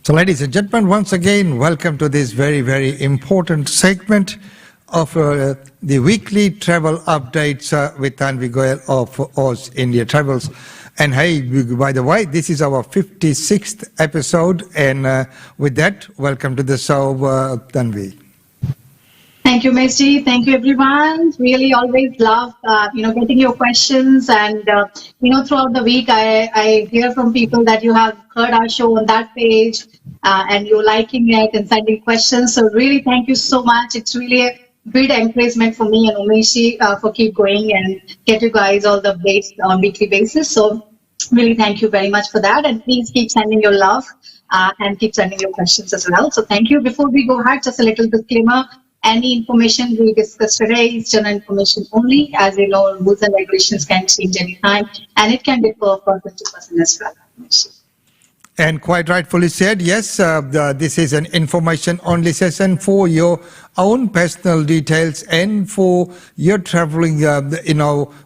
So, ladies and gentlemen, once again, welcome to this very, very important segment of the weekly travel updates with Tanvi Goel of Oz India Travels. And hey, by the way, this is our 56th episode. And with that, welcome to the show, Tanvi. Thank you, Messi. Thank you, everyone. Really always love, getting your questions. And, throughout the week, I hear from people that you have heard our show on that page and you're liking it and sending questions. So really, thank you so much. It's really a great encouragement for me and Umeshi for keep going and get you guys all the updates on weekly basis. So really, thank you very much for that. And please keep sending your love and keep sending your questions as well. So thank you. Before we go ahead, just a little disclaimer. Any information we discuss today is general information only. As you know, rules and regulations can change anytime, and it can differ person to person as well. And quite rightfully said, yes, this is an information-only session for your own personal details and for your traveling,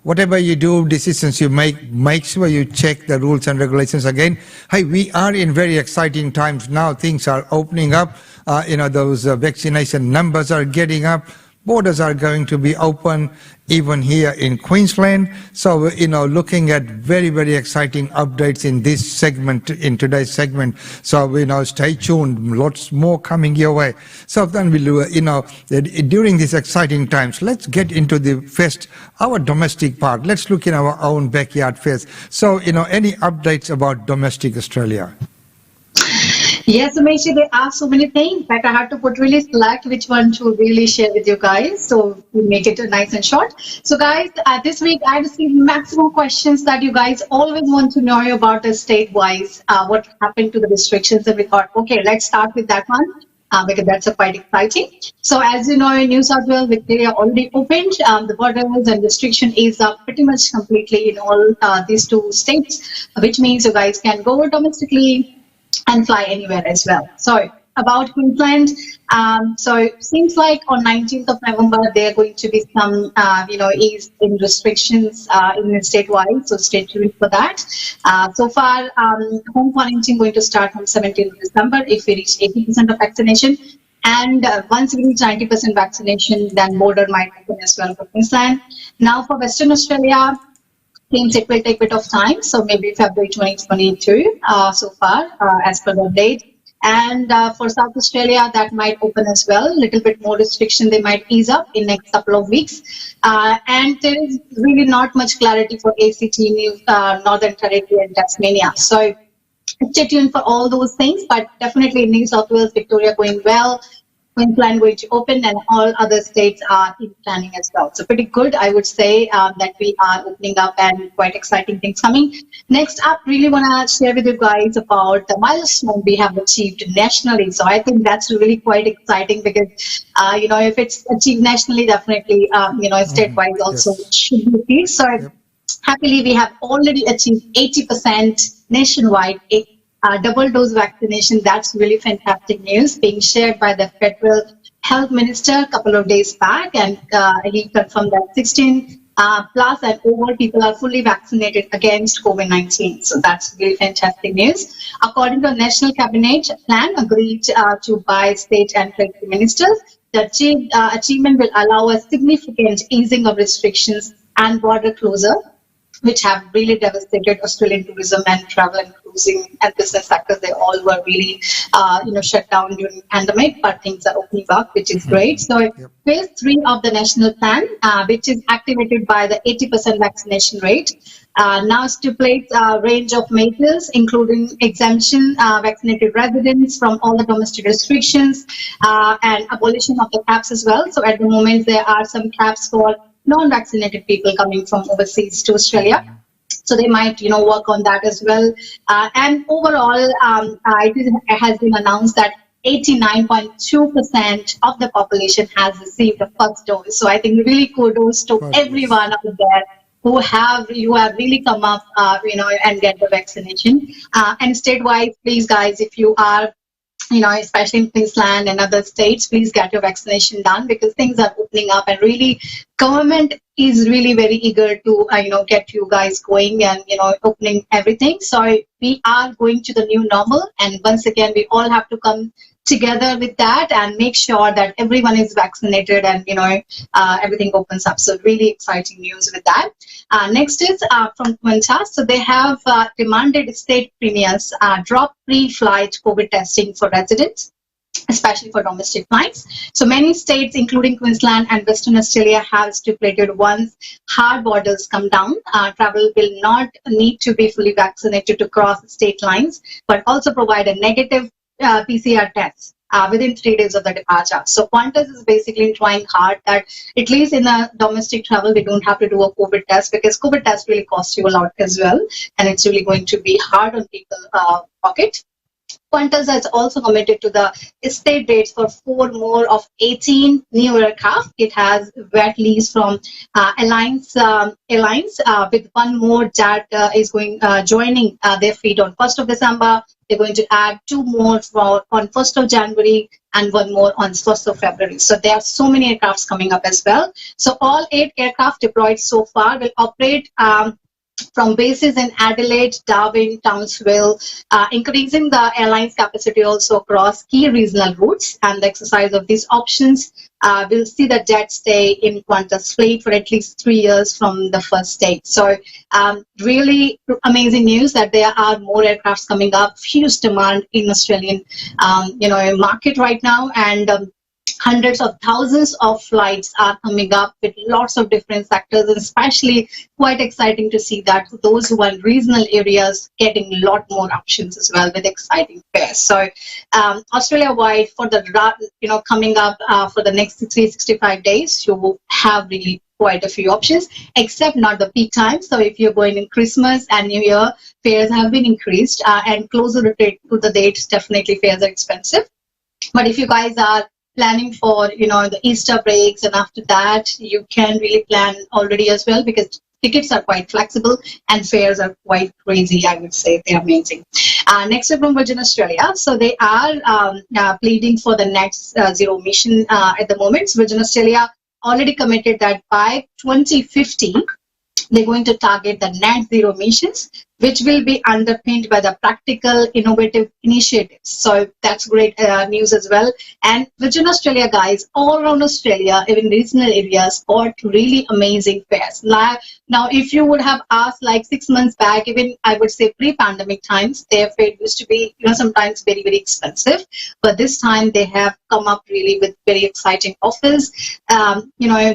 whatever you do, decisions you make sure you check the rules and regulations again. Hey, we are in very exciting times now. Things are opening up. Those vaccination numbers are getting up. Borders are going to be open even here in Queensland. So, looking at very, very exciting updates in this segment, in today's segment. So, stay tuned. Lots more coming your way. So then we'll, during these exciting times, let's get into our domestic part. Let's look in our own backyard first. So, any updates about domestic Australia? Yes, Umeshi, there are so many things. In fact, I had to really select which one to really share with you guys. So we make it nice and short. So guys, this week I received maximum questions that you guys always want to know about the state-wise, what happened to the restrictions. And we thought, okay, let's start with that one because that's quite exciting. So as you know, in New South Wales, Victoria already opened. The borders and restriction is up pretty much completely in all these two states, which means you guys can go domestically and fly anywhere as well. So about Queensland, so it seems like on 19th of November, there are going to be some, ease in restrictions in the statewide. So stay tuned for that. So far, home quarantine going to start on 17th of December if we reach 80% of vaccination. And once we reach 90% vaccination, then border might open as well for Queensland. Now for Western Australia, seems it will take a bit of time, so maybe February 2022 so far as per the date. And for South Australia, that might open as well. A little bit more restriction, they might ease up in next couple of weeks. And there is really not much clarity for ACT, Northern Territory and Tasmania. So stay tuned for all those things, but definitely New South Wales, Victoria going well. Queensland going to open and all other states are in planning as well. So pretty good, I would say, that we are opening up and quite exciting things coming. Next up, really want to share with you guys about the milestone we have achieved nationally. So I think that's really quite exciting because, if it's achieved nationally, definitely, statewide also should be achieved. So happily, we have already achieved 80% nationwide. Double dose vaccination, that's really fantastic news being shared by the Federal Health Minister a couple of days back, and he confirmed that 16 plus and over people are fully vaccinated against COVID-19. So that's really fantastic news. According to the National Cabinet plan agreed to by state and territory ministers, the achievement will allow a significant easing of restrictions and border closure, which have really devastated Australian tourism and travel and cruising and business sectors. They all were really, shut down during the pandemic, but things are opening up, which is great. So phase 3 of the national plan, which is activated by the 80% vaccination rate, now stipulates a range of measures, including exemption, vaccinated residents from all the domestic restrictions, and abolition of the caps as well. So at the moment, there are some caps for non-vaccinated people coming from overseas to Australia. So they might, work on that as well. And overall, it has been announced that 89.2% of the population has received the first dose. So I think really kudos to everyone out there who have really come up, and get the vaccination. And state-wise, please, guys, if you are, especially in Queensland and other states, please get your vaccination done because things are opening up and really government is really very eager to get you guys going and opening everything. So we are going to the new normal, and once again we all have to come together with that and make sure that everyone is vaccinated and everything opens up. So really exciting news with that. Next is from Qantas. So they have demanded state premiers drop pre-flight COVID testing for residents, especially for domestic flights. So many states, including Queensland and Western Australia, have stipulated once hard borders come down, travel will not need to be fully vaccinated to cross state lines, but also provide a negative PCR test within 3 days of the departure. So Qantas is basically trying hard that at least in a domestic travel, we don't have to do a COVID test, because COVID test really costs you a lot as well, and it's really going to be hard on people's pocket. Qantas has also committed to the state dates for 4 more of 18 new aircraft. It has wet lease from Airlines, with 1 more that is joining their fleet on 1st of December. They're going to add 2 more on 1st of January and 1 more on 1st of February. So there are so many aircrafts coming up as well. So all 8 aircraft deployed so far will operate from bases in Adelaide, Darwin, Townsville, increasing the airline's capacity also across key regional routes. And the exercise of these options will see the jets stay in Qantas fleet for at least 3 years from the first day. So really amazing news that there are more aircrafts coming up. Huge demand in Australian market right now, and hundreds of thousands of flights are coming up with lots of different sectors, and especially quite exciting to see that those who are in regional areas getting a lot more options as well with exciting fares. So Australia-wide, for the coming up for the next 365 days, you will have really quite a few options, except not the peak time. So if you're going in Christmas and New Year, fares have been increased, and closer to the dates, definitely fares are expensive. But if you guys are planning for the Easter breaks, and after that you can really plan already as well, because tickets are quite flexible and fares are quite crazy. I would say they're amazing. Next up from Virgin Australia. So they are pleading for the net zero mission at the moment. So Virgin Australia already committed that by 2050 they're going to target the net zero emissions, which will be underpinned by the practical, innovative initiatives. So that's great news as well. And Virgin Australia, guys, all around Australia, even regional areas, got really amazing fares. Now, if you would have asked like 6 months back, even I would say pre-pandemic times, their fare used to be sometimes very, very expensive. But this time they have come up really with very exciting offers.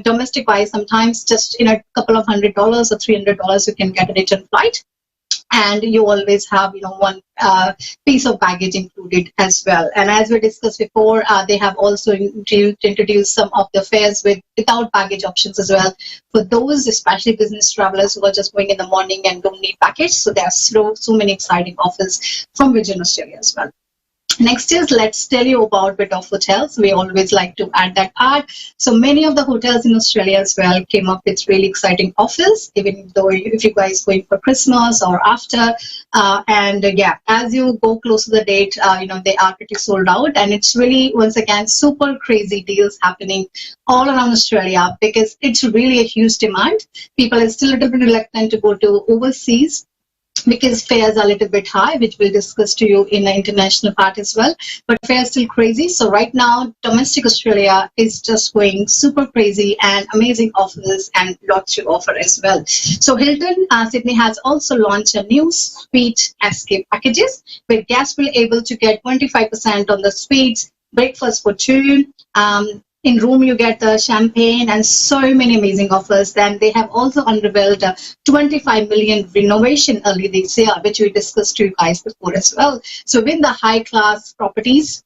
Domestic wise, sometimes just a couple of $100 or $300, you can get a return flight. And you always have one piece of baggage included as well. And as we discussed before, they have also introduced some of the fares without baggage options as well, for those especially business travelers who are just going in the morning and don't need baggage. So there are so many exciting offers from Virgin Australia as well. Next is, let's tell you about a bit of hotels. We always like to add that part. So many of the hotels in Australia as well came up with really exciting offers, even though if you guys going for Christmas or after. As you go close to the date, they are pretty sold out. And it's really, once again, super crazy deals happening all around Australia, because it's really a huge demand. People are still a little bit reluctant to go to overseas, because fares are a little bit high, which we'll discuss to you in the international part as well. But fares still crazy. So right now, domestic Australia is just going super crazy, and amazing offers and lots to offer as well. So Hilton Sydney has also launched a new suite escape packages, where guests will be able to get 25% on the suites, breakfast for 2, in room you get the champagne, and so many amazing offers. Then they have also unveiled a 25 million renovation early this year, which we discussed to you guys before as well. So with the high class properties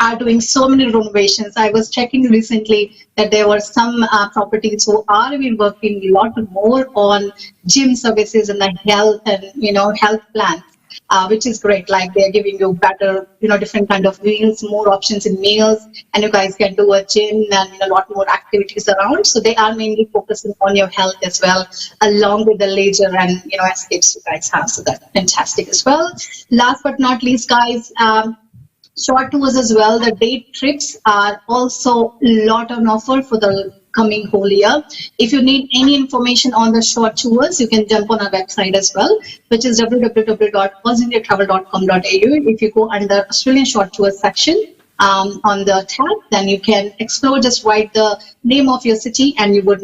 are doing so many renovations. I was checking recently that there were some properties who are even working a lot more on gym services and the health and health plans. Which is great. Like, they're giving you better, different kind of meals, more options in meals, and you guys can do a gym and a lot more activities around. So they are mainly focusing on your health as well, along with the leisure and escapes you guys have. So that's fantastic as well. Last but not least, guys, short tours as well. The day trips are also a lot on offer for the coming whole year. If you need any information on the short tours, you can jump on our website as well, which is www.allindiatravel.com.au. If you go under Australian short tours section, on the tab, then you can explore. Just write the name of your city, and you would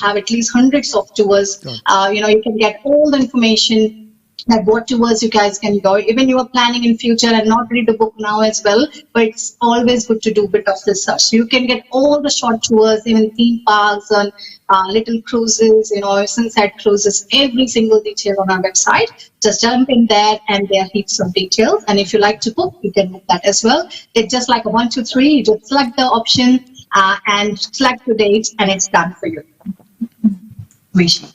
have at least hundreds of tours. You can get all the information that what tours you guys can go. Even you are planning in future and not ready to book now as well, but it's always good to do a bit of research. So you can get all the short tours, even theme parks and little cruises, sunset cruises, every single detail on our website. Just jump in there and there are heaps of details. And if you like to book, you can book that as well. It's just like a 1, 2, 3. You just select the option and select the date, and it's done for you. Rishi.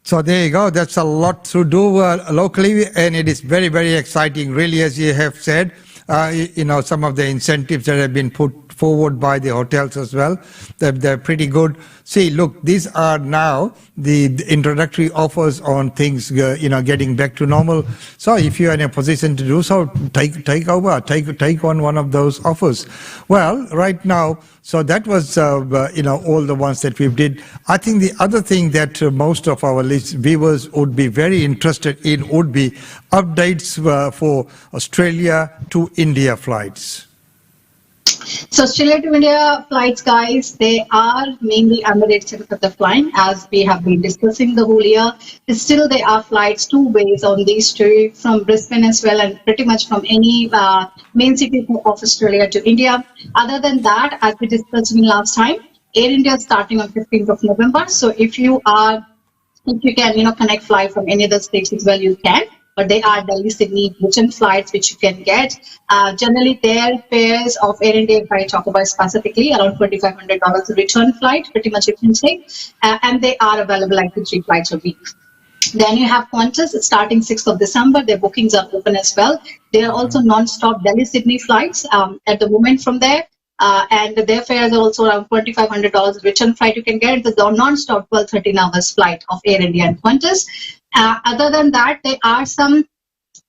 So there you go. That's a lot to do locally, and it is very, very exciting, really, as you have said. Some of the incentives that have been put forward by the hotels as well, they're pretty good. See, look, these are now the introductory offers on things, getting back to normal. So if you're in a position to do so, take on one of those offers. Well, right now, so that was, all the ones that we did. I think the other thing that most of our viewers would be very interested in would be updates for Australia to India flights. So Australia to India flights, guys, they are mainly Emirates that they're flying, as we have been discussing the whole year. Still, there are flights 2 ways on these two, from Brisbane as well, and pretty much from any main city of Australia to India. Other than that, as we discussed last time, Air India is starting on 15th of November. So if you can, connect fly from any other states as well, you can. But they are Delhi, Sydney, return flights, which you can get. Generally, their fares of Air India, if I talk about specifically, around $2,500 a return flight, pretty much you can take. And they are available like 3 flights a week. Then you have Qantas starting 6th of December. Their bookings are open as well. There are also non-stop Delhi-Sydney flights at the moment from there. And their fares are also around $2,500 return flight you can get. The non-stop 12-13 hours flight of Air India and Qantas. Other than that, there are some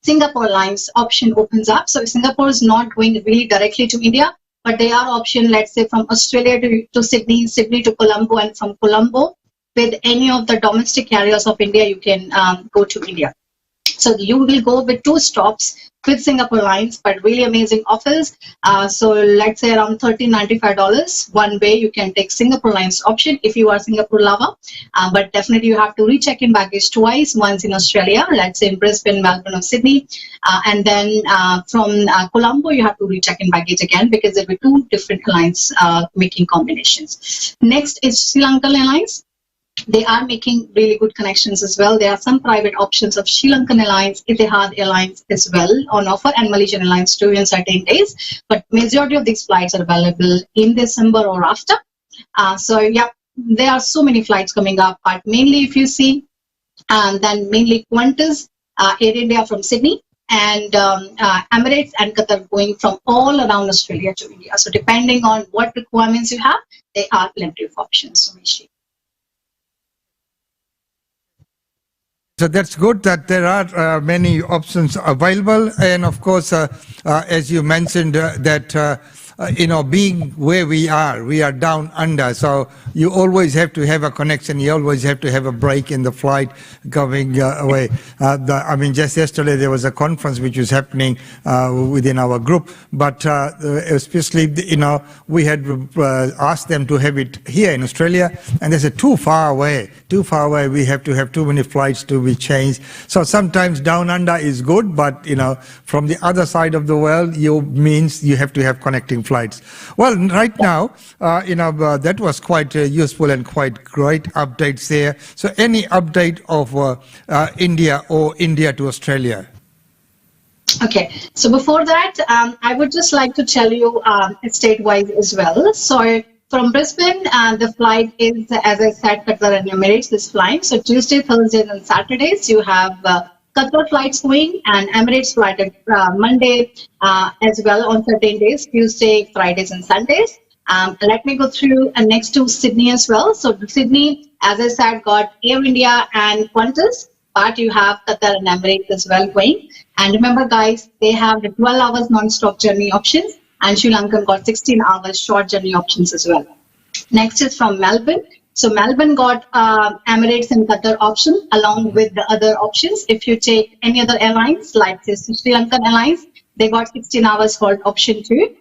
Singapore lines option opens up. So Singapore is not going really directly to India, but they are option, let's say, from Australia to Sydney, Sydney to Colombo, and from Colombo with any of the domestic carriers of India, you can go to India. So you will go with 2 stops with Singapore lines, but really amazing offers. So let's say around $1,395 one way you can take Singapore lines option if you are Singapore lover. But definitely you have to recheck in baggage twice, once in Australia, let's say in Brisbane, Melbourne or Sydney. And then from Colombo, you have to recheck in baggage again, because there will be 2 different lines making combinations. Next is Sri Lankan Airlines. They are making really good connections as well. There are some private options of Sri Lankan Airlines, Etihad Airlines as well on offer, and Malaysian Airlines too in certain days. But majority of these flights are available in December or after. So yeah, there are so many flights coming up. But mainly if you see, then mainly Qantas, Air India from Sydney, and Emirates and Qatar going from all around Australia to India. So depending on what requirements you have, there are plenty of options. So So that's good that there are many options available. And of course, as you mentioned, that being where we are down under. So you always have to have a connection. You always have to have a break in the flight going away. Just yesterday there was a conference which was happening within our group, but especially, we had asked them to have it here in Australia, and they said too far away. We have to have too many flights to be changed. So sometimes down under is good, but from the other side of the world, means you have to have connecting flights. Well, right now, that was quite useful and quite great updates there. So any update of India or India to Australia? Okay, so before that, I would just like to tell you state-wise as well. So from Brisbane, the flight is, as I said, Qatar and Emirates is flying. So Tuesday, Thursdays and Saturdays, you have Qatar flights going, and Emirates flight Monday as well on certain days, Tuesday, Fridays and Sundays. Let me go through next to Sydney as well. So Sydney, as I said, got Air India and Qantas, but you have Qatar and Emirates as well going. And remember, guys, they have the 12 hours non-stop journey options, and Sri Lankan got 16 hours short journey options as well. Next is from Melbourne. So Melbourne got Emirates and Qatar option along with the other options. If you take any other airlines, like this Sri Lankan Airlines, they got 16 hours for option 2.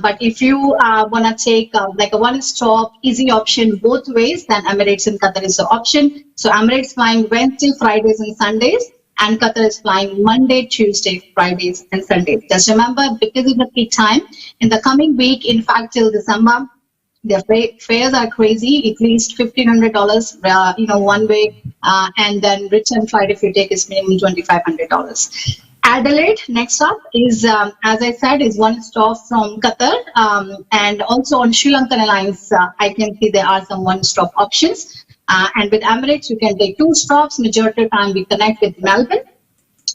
But if you want to take like a one-stop easy option both ways, then Emirates and Qatar is the option. So Emirates flying Wednesday, Fridays, and Sundays, and Qatar is flying Monday, Tuesday, Fridays, and Sundays. Just remember, because of the peak time, in the coming week, in fact, till December, their fares are crazy. At least $1,500, one way, and then return flight if you take is minimum $2,500. Adelaide, next up, is, as I said, is one stop from Qatar, and also on Sri Lankan Airlines, I can see there are some one-stop options. And with Emirates, you can take 2 stops. Majority of the time, we connect with Melbourne,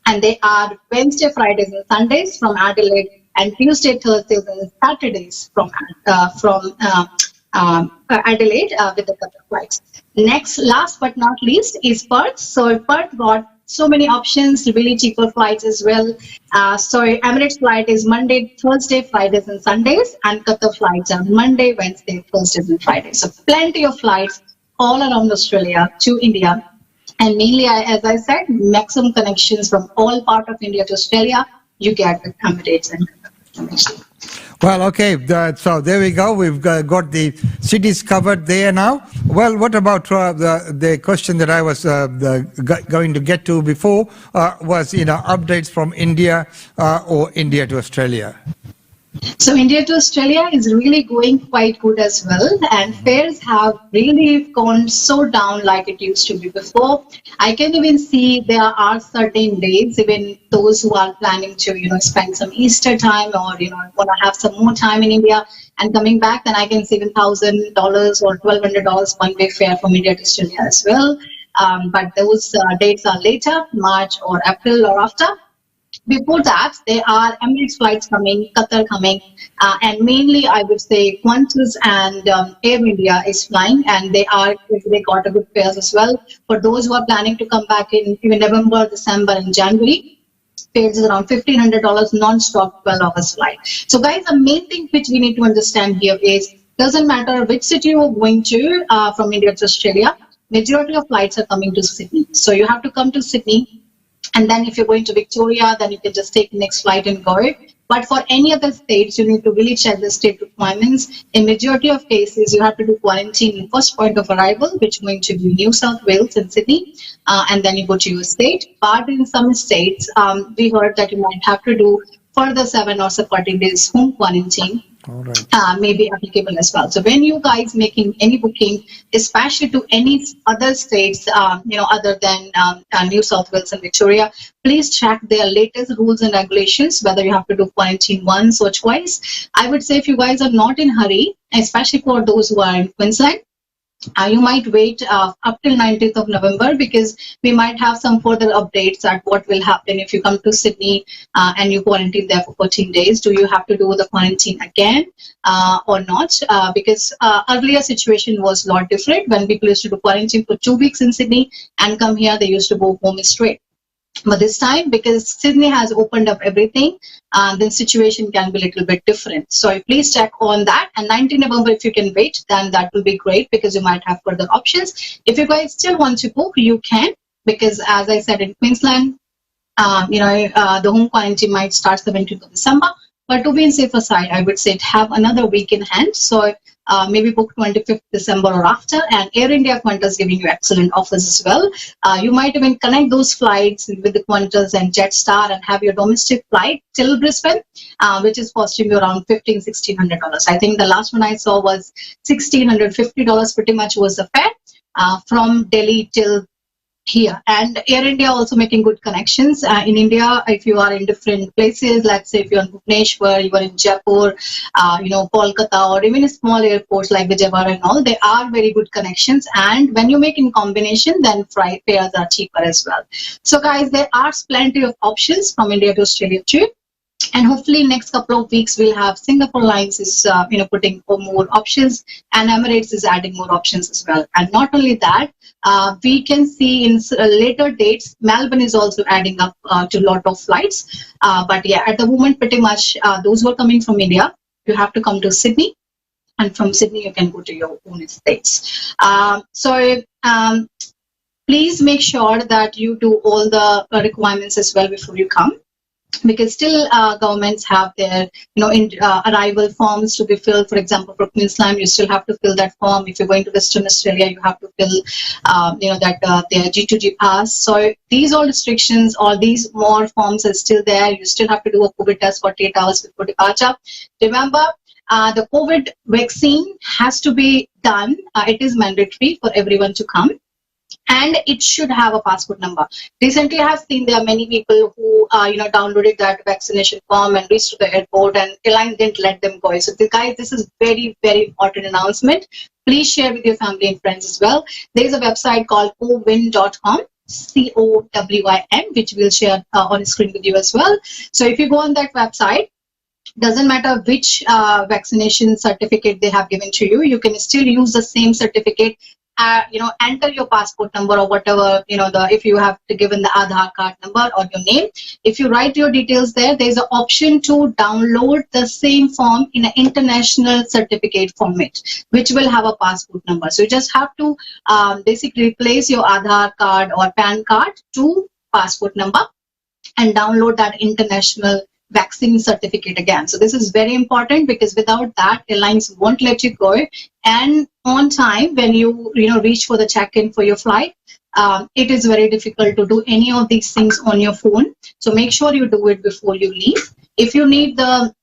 and they are Wednesday, Fridays, and Sundays from Adelaide, and Tuesday, Thursdays, and Saturdays from Adelaide with the Qatar flights. Next, last but not least, is Perth. So Perth got so many options, really cheaper flights as well. So Emirates flight is Monday, Thursday, Fridays, and Sundays, and Qatar flights are Monday, Wednesday, Thursdays, and Fridays. So plenty of flights all around Australia to India. And mainly, as I said, maximum connections from all part of India to Australia, you get with Emirates and Qatar. Well, okay, so there we go. We've got the cities covered there now. Well, what about the question that I was going to get to before was, updates from India or India to Australia? So India to Australia is really going quite good as well, and fares have really gone so down like it used to be before. I can even see there are certain days, even those who are planning to spend some Easter time or want to have some more time in India and coming back, then I can see even $1,000 or $1,200 one-way fare from India to Australia as well. But those dates are later, March or April or after. Before that, there are Emirates flights coming, Qatar coming, and mainly I would say Qantas and Air India is flying, and they got a good fares as well. For those who are planning to come back in even November, December, and January, fares is around $1,500 non-stop 12 hours flight. So guys, the main thing which we need to understand here is, doesn't matter which city you're going to from India to Australia, majority of flights are coming to Sydney. So you have to come to Sydney. And then if you're going to Victoria, then you can just take the next flight and go. But for any other states, you need to really check the state requirements. In majority of cases, you have to do quarantine in first point of arrival, which is going to be New South Wales and Sydney, and then you go to your state. But in some states, we heard that you might have to do further 7 or 14 days home quarantine. All right. May be applicable as well. So when you guys making any booking, especially to any other states, other than New South Wales and Victoria, please check their latest rules and regulations, whether you have to do quarantine once or twice. I would say if you guys are not in a hurry, especially for those who are in Queensland, you might wait up till 19th of November, because we might have some further updates at what will happen if you come to Sydney and you quarantine there for 14 days. Do you have to do the quarantine again or not? Because earlier situation was a lot different. When people used to do quarantine for 2 weeks in Sydney and come here, they used to go home straight. But this time, because Sydney has opened up everything, the situation can be a little bit different. So please check on that. And 19 November, if you can wait, then that will be great, because you might have further options. If you guys still want to book, you can, because as I said, in Queensland, the home quarantine might start 17th of December. But to be on safer side, I would say have another week in hand. So maybe book 25th December or after. And Air India Qantas giving you excellent offers as well. You might even connect those flights with the Qantas and Jetstar and have your domestic flight till Brisbane, which is costing you around $1,500–$1,600. I think the last one I saw was $1,650 pretty much was the fare from Delhi till here. And Air India also making good connections in India. If you are in different places, let's say if you're in Bhubaneswar, you are in Jaipur, Kolkata, or even small airports like Vijayawada and all, they are very good connections. And when you make in combination, then fares are cheaper as well. So guys, there are plenty of options from India to Australia too. And hopefully next couple of weeks we'll have Singapore Airlines is putting more options, and Emirates is adding more options as well. And not only that, we can see in later dates Melbourne is also adding up to a lot of flights. But yeah, at the moment pretty much those who are coming from India, you have to come to Sydney. and from Sydney you can go to your own states. Please make sure that you do all the requirements as well before you come, because still governments have their arrival forms to be filled. For example, for Queensland, you still have to fill that form. If you're going to Western Australia, you have to fill their G2G pass. So these all restrictions, all these more forms are still there. You still have to do a COVID test 48 hours before departure. Remember, the COVID vaccine has to be done. It is mandatory for everyone to come, and it should have a passport number. Recently, I have seen there are many people who downloaded that vaccination form and reached to the airport, and airline didn't let them go. So, guys, this is very, very important announcement. Please share with your family and friends as well. There is a website called cowin.com. COWIN, which we'll share on screen with you as well. So if you go on that website, doesn't matter which vaccination certificate they have given to you, you can still use the same certificate. Enter your passport number or whatever, if you have to given the Aadhaar card number or your name. If you write your details there's an option to download the same form in an international certificate format, which will have a passport number. So you just have to basically replace your Aadhaar card or PAN card to passport number and download that international vaccine certificate again. So this is very important, because without that, airlines won't let you go. And on time, when you reach for the check-in for your flight, it is very difficult to do any of these things on your phone. So make sure you do it before you leave. If you need the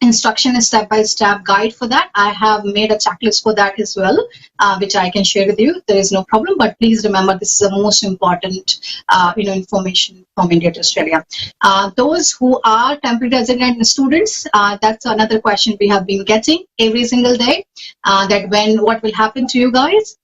instruction step-by-step guide for that, I have made a checklist for that as well, which I can share with you. There is no problem, but please remember, this is the most important information from India to Australia. Those who are temporary resident students, that's another question we have been getting every single day, what will happen to you guys.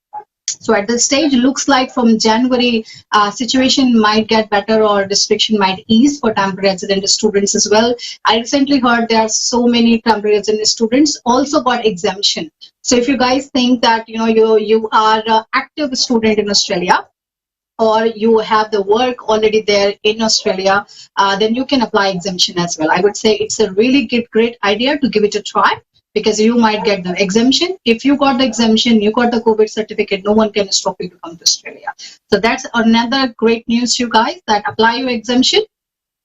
So at this stage, looks like from January, situation might get better or restriction might ease for temporary resident students as well. I recently heard there are so many temporary resident students also got exemption. So if you guys think that you are an active student in Australia, or you have the work already there in Australia, then you can apply exemption as well. I would say it's a really great idea to give it a try, because you might get the exemption. If you got the exemption, you got the COVID certificate, no one can stop you to come to Australia. So that's another great news, you guys, that apply your exemption.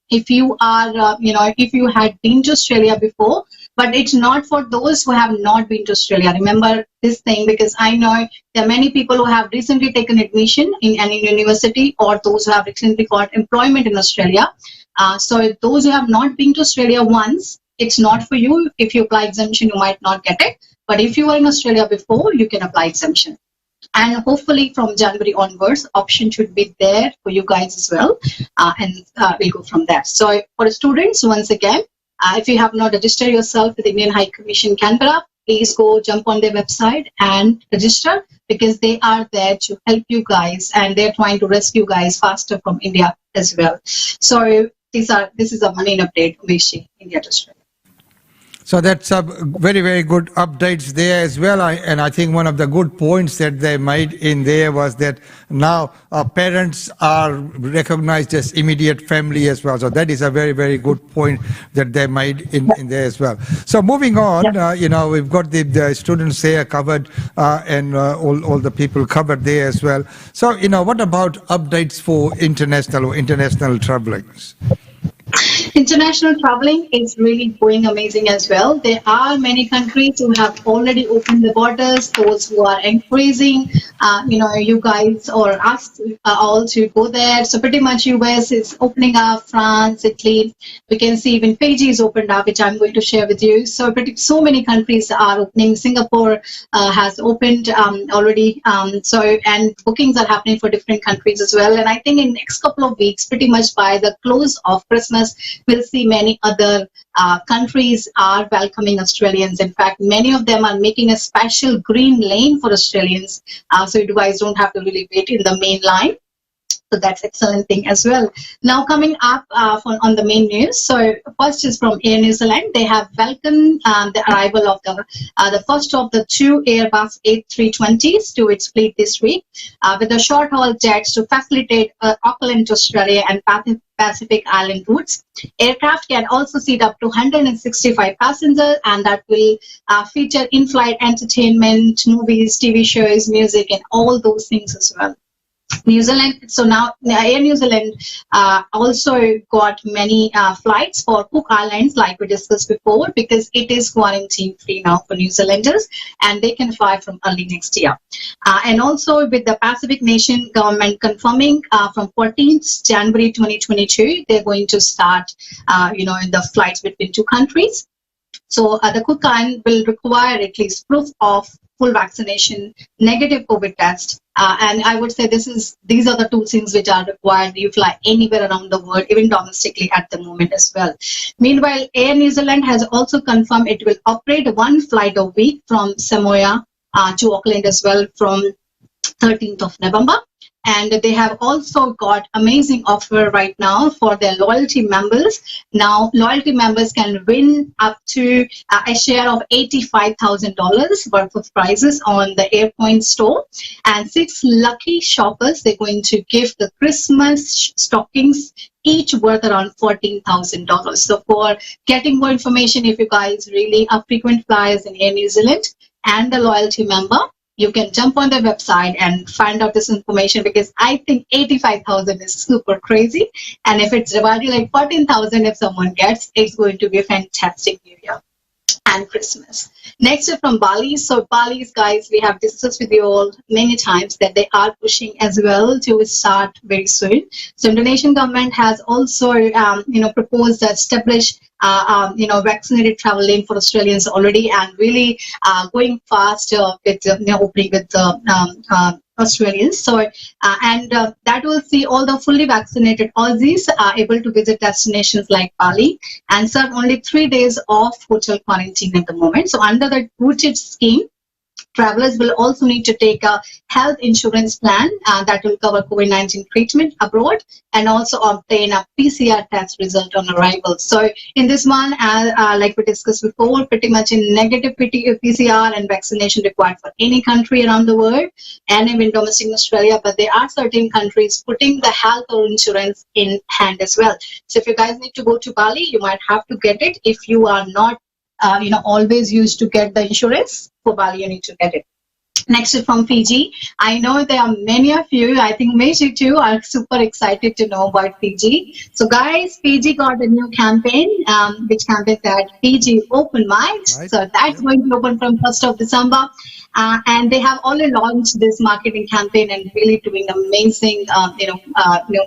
If you are, if you had been to Australia before, but it's not for those who have not been to Australia. Remember this thing, because I know there are many people who have recently taken admission in any university, or those who have recently got employment in Australia. So those who have not been to Australia once, it's not for you. If you apply exemption, you might not get it. But if you were in Australia before, you can apply exemption. And hopefully from January onwards, option should be there for you guys as well. And we'll go from there. So for students, once again, if you have not registered yourself with the Indian High Commission Canberra, please go jump on their website and register, because they are there to help you guys, and they're trying to rescue guys faster from India as well. So this is a main update, Umeshi, India to Australia. So that's a very, very good updates there as well. And I think one of the good points that they made in there was that now parents are recognized as immediate family as well. So that is a very, very good point that they made in there as well. So moving on, we've got the students there covered and all the people covered there as well. So, what about updates for international travelings? International traveling is really going amazing as well. There are many countries who have already opened the borders, those who are increasing, you guys or us all to go there. So pretty much US is opening up, France, Italy. We can see even Fiji is opened up, which I'm going to share with you. So so many countries are opening. Singapore has opened already. And bookings are happening for different countries as well. And I think in next couple of weeks, pretty much by the close of Christmas, we'll see many other countries are welcoming Australians. In fact, many of them are making a special green lane for Australians, so you guys don't have to really wait in the main line. So that's excellent thing as well. Now coming up on the main news. So first is from Air New Zealand. They have welcomed the arrival of the first of the two Airbus A320s to its fleet this week, with the short-haul jets to facilitate Auckland to Australia and Pacific Island routes. Aircraft can also seat up to 165 passengers, and that will feature in-flight entertainment, movies, TV shows, music, and all those things as well. New Zealand, so now Air New Zealand also got many flights for Cook Islands, like we discussed before, because it is quarantine free now for New Zealanders, and they can fly from early next year. And also with the Pacific Nation government confirming from 14th January 2022, they're going to start, in the flights between two countries. So the Cook Island will require at least proof of full vaccination, negative COVID test, and I would say these are the two things which are required. You fly anywhere around the world, even domestically at the moment as well. Meanwhile, Air New Zealand has also confirmed it will operate one flight a week from Samoa to Auckland as well from 13th of November. And they have also got amazing offer right now for their loyalty members. Now, loyalty members can win up to a share of $85,000 worth of prizes on the AirPoint store. And 6 lucky shoppers, they're going to give the Christmas stockings, each worth around $14,000. So for getting more information, if you guys really are frequent flyers in Air New Zealand and the loyalty member, you can jump on their website and find out this information, because I think 85,000 is super crazy. And if it's divided like 14,000, if someone gets, it's going to be a fantastic New Year and Christmas. Next is from Bali. So Bali's, guys, we have discussed with you all many times that they are pushing as well to start very soon. So Indonesian government has also, proposed to establish vaccinated travel lane for Australians already, and really going fast with opening with the Australians. So that will see all the fully vaccinated Aussies are able to visit destinations like Bali and serve only 3 days of hotel quarantine at the moment. So under the rooted scheme, travelers will also need to take a health insurance plan that will cover COVID-19 treatment abroad, and also obtain a PCR test result on arrival. So in this one, like we discussed before, pretty much in negative PCR and vaccination required for any country around the world, and even domestic in Australia. But there are certain countries putting the health or insurance in hand as well. So if you guys need to go to Bali, you might have to get it. If you are not always used to get the insurance, for Bali you need to get it. Next is from Fiji. I know there are many of you, I think Meshi too, are super excited to know about Fiji. So guys, Fiji got a new campaign, which campaign that Fiji Open Minds. Right. So that's going to open from 1st of December. And they have already launched this marketing campaign and really doing amazing,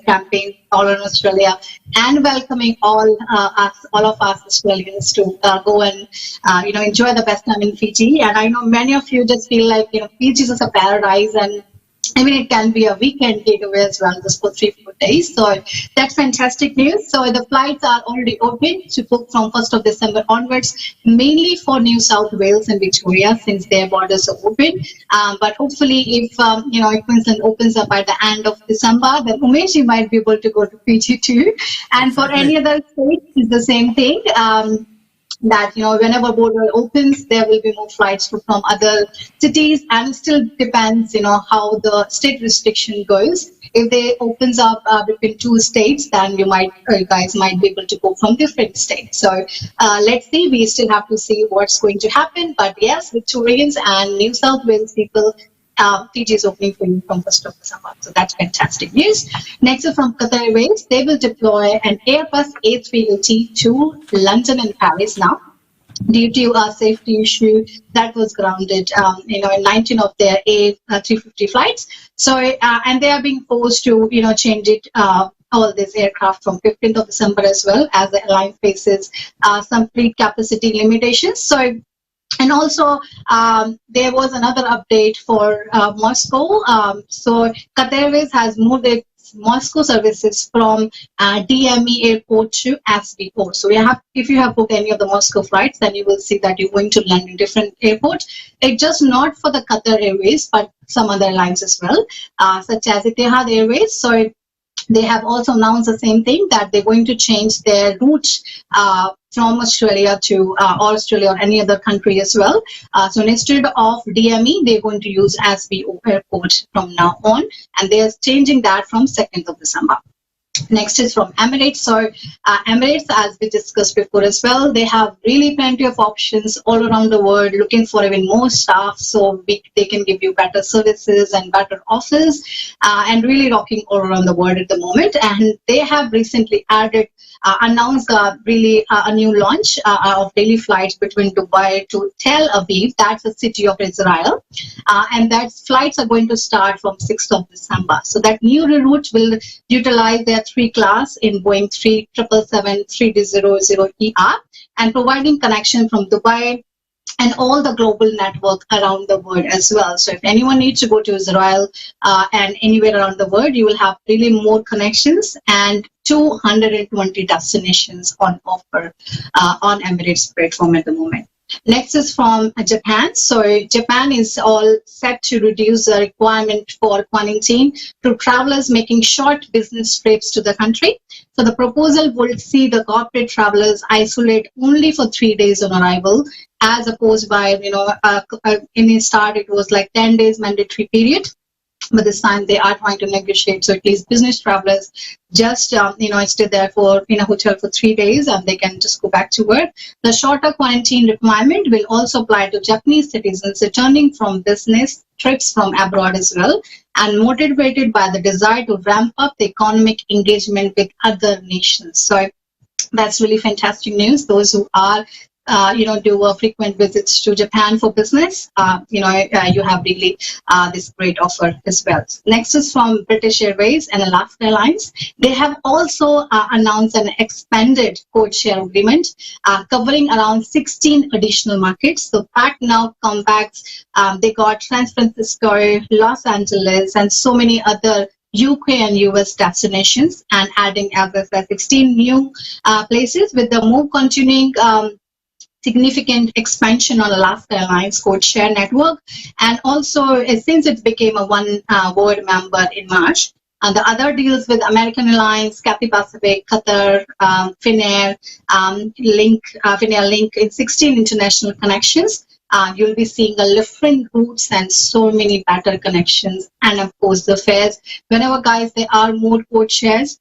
campaign all in Australia, and welcoming all of us Australians to go and enjoy the best time in Fiji. And I know many of you just feel like Fiji is a paradise, and I mean, it can be a weekend getaway as well, just for 3-4 days. So that's fantastic news. So the flights are already open to book from 1st of December onwards, mainly for New South Wales and Victoria, since their borders are open. But hopefully, if Queensland opens up by the end of December, then Umesh might be able to go to Fiji too. And for any other state, it's the same thing. That whenever border opens, there will be more flights from other cities, and it still depends how the state restriction goes. If they opens up between 2 states, then you guys might be able to go from different states. So let's see. We still have to see what's going to happen. But yes, Victorians and New South Wales people, Fiji is opening for you from 1st of December. So that's fantastic news. Next is from Qatar Airways. They will deploy an Airbus A380 to London and Paris now, due to a safety issue that was grounded, in 19 of their A350 flights. So, and they are being forced to, change it, all this aircraft from 15th of December as well, as the airline faces some fleet capacity limitations. So, and also, there was another update for Moscow. So, Qatar Airways has moved its Moscow services from DME airport to SBO. So if you have booked any of the Moscow flights, then you will see that you're going to land in different airports. It's just not for the Qatar Airways, but some other airlines as well, such as Etihad Airways. So They have also announced the same thing, that they're going to change their route from Australia to Australia or any other country as well. So instead of DME, they're going to use SBO airport from now on, and they are changing that from 2nd of December. Next is from Emirates. So Emirates, as we discussed before as well, they have really plenty of options all around the world, looking for even more staff, so they can give you better services and better offers, and really rocking all around the world at the moment. And they have recently announced a new launch of daily flights between Dubai to Tel Aviv. That's the city of Israel, and that flights are going to start from 6th of December. So that new route will utilize their 3 class in Boeing 777-300ER, and providing connection from Dubai and all the global network around the world as well. So if anyone needs to go to Israel and anywhere around the world, you will have really more connections and 220 destinations on offer on Emirates platform at the moment. Next is from Japan. So Japan is all set to reduce the requirement for quarantine to travelers making short business trips to the country. So the proposal will see the corporate travelers isolate only for 3 days on arrival, as opposed by, in the start it was like 10 days mandatory period. But this time they are trying to negotiate, so at least business travelers just stay there in a hotel for 3 days, and they can just go back to work. The shorter quarantine requirement will also apply to Japanese citizens returning from business trips from abroad as well, and motivated by the desire to ramp up the economic engagement with other nations. So that's really fantastic news. Those who are do frequent visits to Japan for business, you have really this great offer as well. Next is from British Airways and Lankan Airlines. They have also announced an expanded code share agreement covering around 16 additional markets. So Pack now compacts, they got San Francisco, Los Angeles, and so many other UK and US destinations, and adding as I said 16 new places, with the move continuing significant expansion on Lankan Airlines code share network, and also since it became a one board member in March. The other deals with American Airlines, Cathay Pacific, Qatar, Finnair, Finnair Link in 16 international connections. You'll be seeing a different routes and so many better connections, and of course the fares. Whenever guys there are more code shares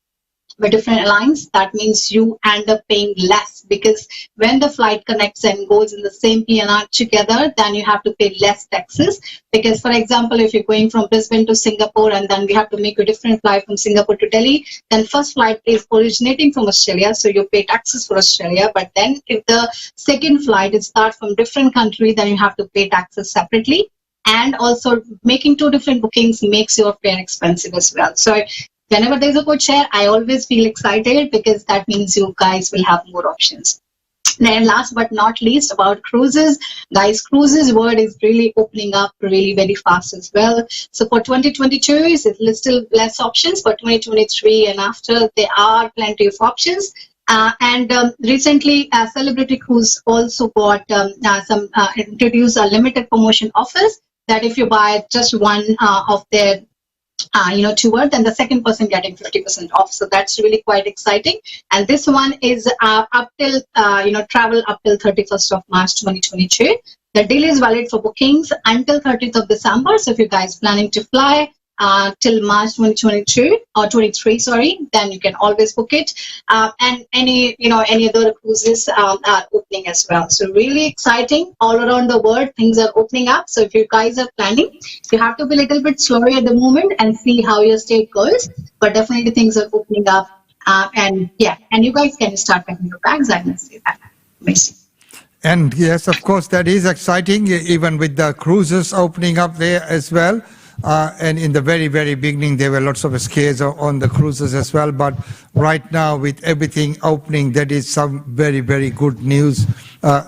with different airlines, that means you end up paying less, because when the flight connects and goes in the same PNR together, then you have to pay less taxes. Because for example, if you're going from Brisbane to Singapore and then we have to make a different flight from Singapore to Delhi, then first flight is originating from Australia, so you pay taxes for Australia. But then if the second flight is start from different country, then you have to pay taxes separately. And also making two different bookings makes your fare expensive as well. So whenever there's a code share, I always feel excited, because that means you guys will have more options. Then last but not least, about cruises. Guys, cruises world is really opening up really very fast as well. So for 2022, it's still less options, but 2023 and after, there are plenty of options. Recently, Celebrity Cruise also got introduced a limited promotion offers, that if you buy just one of their tour, then the second person getting 50% off. So that's really quite exciting. And this one is up till travel up till 31st of March 2022. The deal is valid for bookings until 30th of December. So if you guys planning to fly till March 2022 or 23, sorry, then you can always book it. And any other cruises are opening as well. So really exciting all around the world. Things are opening up. So if you guys are planning, you have to be a little bit slower at the moment and see how your state goes. But definitely things are opening up. And you guys can start packing your bags. I must say that. Amazing. And yes, of course, that is exciting, even with the cruises opening up there as well. And in the very, very beginning, there were lots of scares on the cruises as well. But right now, with everything opening, that is some very, very good news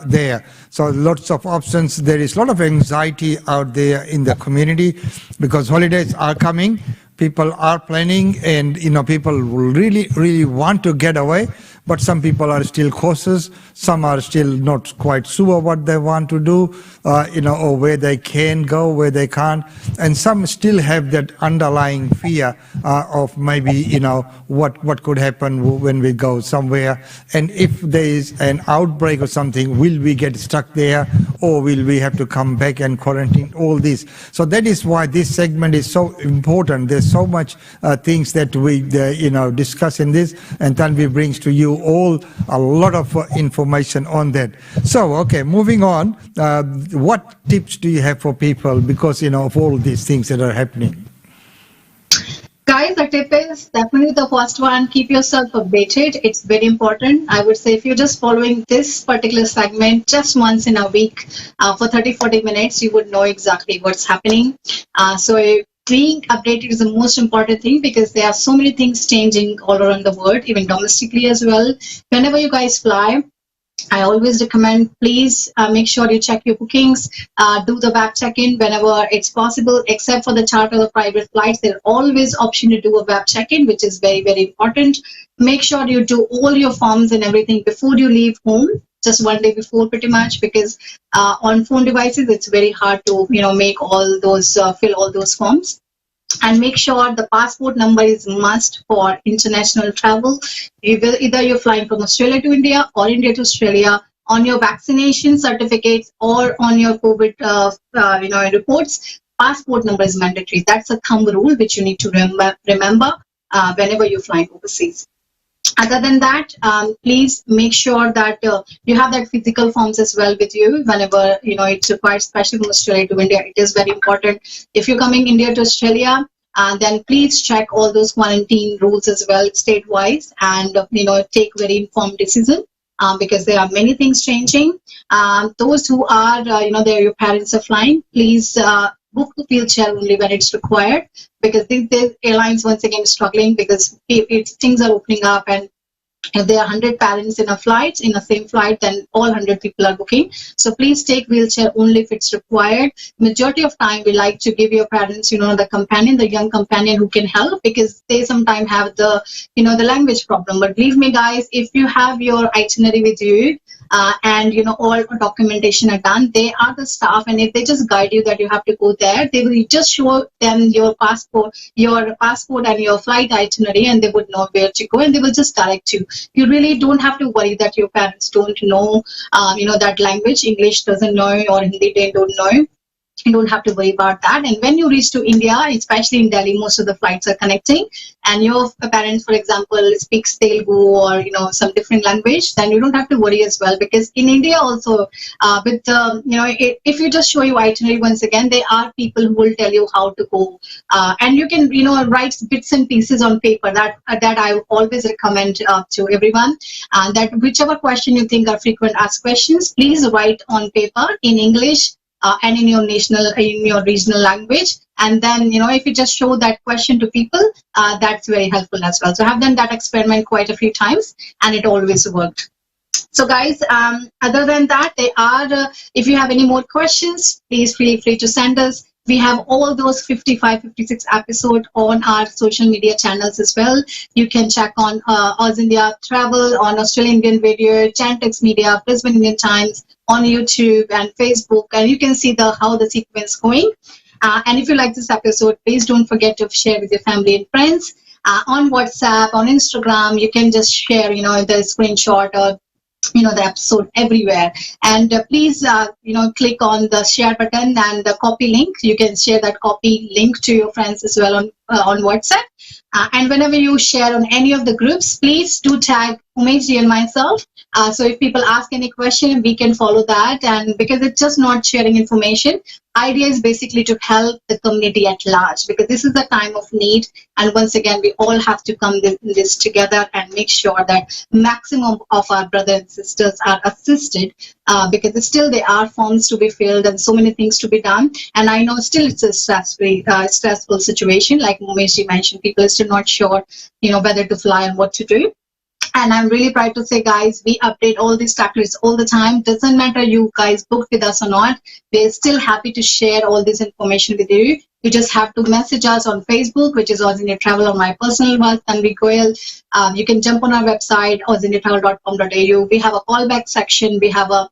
there. So lots of options. There is a lot of anxiety out there in the community, because holidays are coming. People are planning, and people really, really want to get away. but some people are still cautious. Some are still not quite sure what they want to do, or where they can go, where they can't. And some still have that underlying fear of maybe, what could happen when we go somewhere. And if there is an outbreak or something, will we get stuck there, or will we have to come back and quarantine, all this. So that is why this segment is so important. There's so much things that we discuss in this, and Tanvi brings to you all a lot of information on that. So, okay, moving on, what tips do you have for people because, of all these things that are happening? Guys, the tip is definitely the first one, keep yourself updated. It's very important. I would say if you're just following this particular segment just once in a week for 30-40 minutes, you would know exactly what's happening. So being updated is the most important thing because there are so many things changing all around the world, even domestically as well. Whenever you guys fly, I always recommend, please make sure you check your bookings, do the web check-in whenever it's possible, except for the charter or private flights. There's always option to do a web check-in, which is very, very important. Make sure you do all your forms and everything before you leave home, just one day before pretty much, because on phone devices, it's very hard to, make all those, fill all those forms. And make sure the passport number is must for international travel. Either you're flying from Australia to India or India to Australia, on your vaccination certificates or on your COVID reports, passport number is mandatory. That's a thumb rule which you need to remember whenever you're flying overseas. Other than that, please make sure that you have that physical forms as well with you whenever it's required, especially from Australia to India. It is very important. If you're coming India to Australia, then please check all those quarantine rules as well, state-wise, and take very informed decision because there are many things changing. Those who are your parents are flying, please book the wheelchair only when it's required, because these airlines once again struggling because if things are opening up and if there are 100 parents in a same flight, then all 100 people are booking. So please take wheelchair only if it's required. Majority of time, we like to give your parents, the companion, the young companion who can help, because they sometimes have the, the language problem. But believe me, guys, if you have your itinerary with you, and all documentation are done, they are the staff, and if they just guide you that you have to go there, they will just show them your passport and your flight itinerary, and they would know where to go, and they will just direct you. You really don't have to worry that your parents don't know that language, English doesn't know, or Hindi they don't know. You don't have to worry about that. And when you reach to India, especially in Delhi, most of the flights are connecting, and your parents, for example, speaks Telugu or some different language, then you don't have to worry as well, because in India also, if you just show your itinerary, once again, there are people who will tell you how to go, and you can write bits and pieces on paper. That I always recommend to everyone, that whichever question you think are frequent asked questions, please write on paper in English. And in your regional language, and then if you just show that question to people, that's very helpful as well. So I've done that experiment quite a few times, and it always worked. So guys, other than that, they are. If you have any more questions, please feel free to send us. We have all those 55, 56 episodes on our social media channels as well. You can check on Oz India Travel, on Australian Indian Radio, Chantex Media, Brisbane Indian Times, on YouTube and Facebook, and you can see how the sequence going. And if you like this episode, please don't forget to share with your family and friends. On WhatsApp, on Instagram, you can just share, the screenshot or the episode everywhere, and please click on the share button and the copy link. You can share that copy link to your friends as well on WhatsApp, and whenever you share on any of the groups, please do tag Umesh and myself, so if people ask any question, we can follow that. And because it's just not sharing information, idea is basically to help the community at large, because this is the time of need, and once again we all have to come in this together and make sure that maximum of our brothers and sisters are assisted, because still there are forms to be filled and so many things to be done, and I know still it's a stressful situation. Like Umesh mentioned, people are still not sure whether to fly and what to do. And I'm really proud to say, guys, we update all these trackers all the time. Doesn't matter you guys booked with us or not. We're still happy to share all this information with you. You just have to message us on Facebook, which is Aussie Travel, or my personal one, Tanvi Goel. You can jump on our website, aussietravel.com.au. We have a callback section. We have a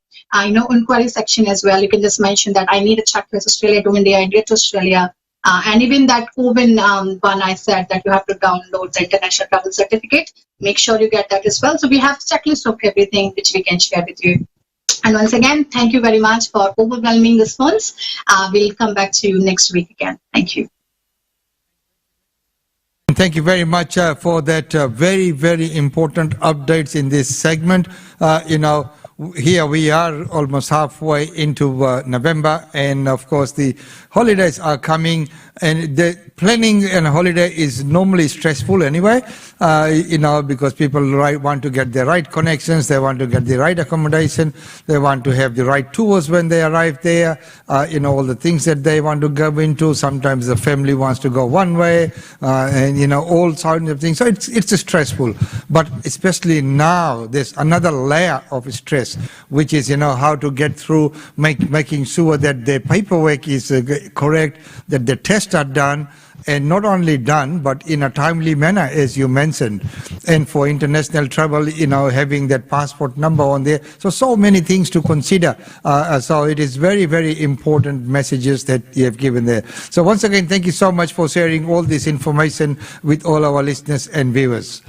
inquiry section as well. You can just mention that I need a checklist Australia to India, India to Australia. And even that COVID one I said that you have to download the international travel certificate. Make sure you get that as well. So we have a checklist of everything which we can share with you. And once again, thank you very much for overwhelming response. We'll come back to you next week again. Thank you. Thank you very much for that very, very important updates in this segment. Here we are almost halfway into November, and of course the holidays are coming, and the planning and holiday is normally stressful anyway, because people want to get the right connections, they want to get the right accommodation, they want to have the right tours when they arrive there, all the things that they want to go into. Sometimes the family wants to go one way, and all sorts of things. So it's stressful, but especially now there's another layer of stress, which is how to get through, making sure that the paperwork is correct, that the tests are done, and not only done, but in a timely manner, as you mentioned. And for international travel, having that passport number on there. So many things to consider. So it is very, very important messages that you have given there. So once again, thank you so much for sharing all this information with all our listeners and viewers.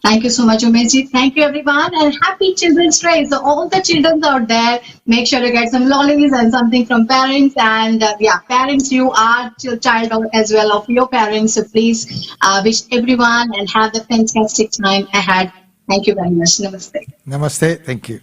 Thank you so much, Umesh. Thank you, everyone, and happy Children's Day. So all the children out there, make sure to get some lollies and something from parents. And parents, you are child as well of your parents. So please wish everyone and have a fantastic time ahead. Thank you very much. Namaste. Namaste. Thank you.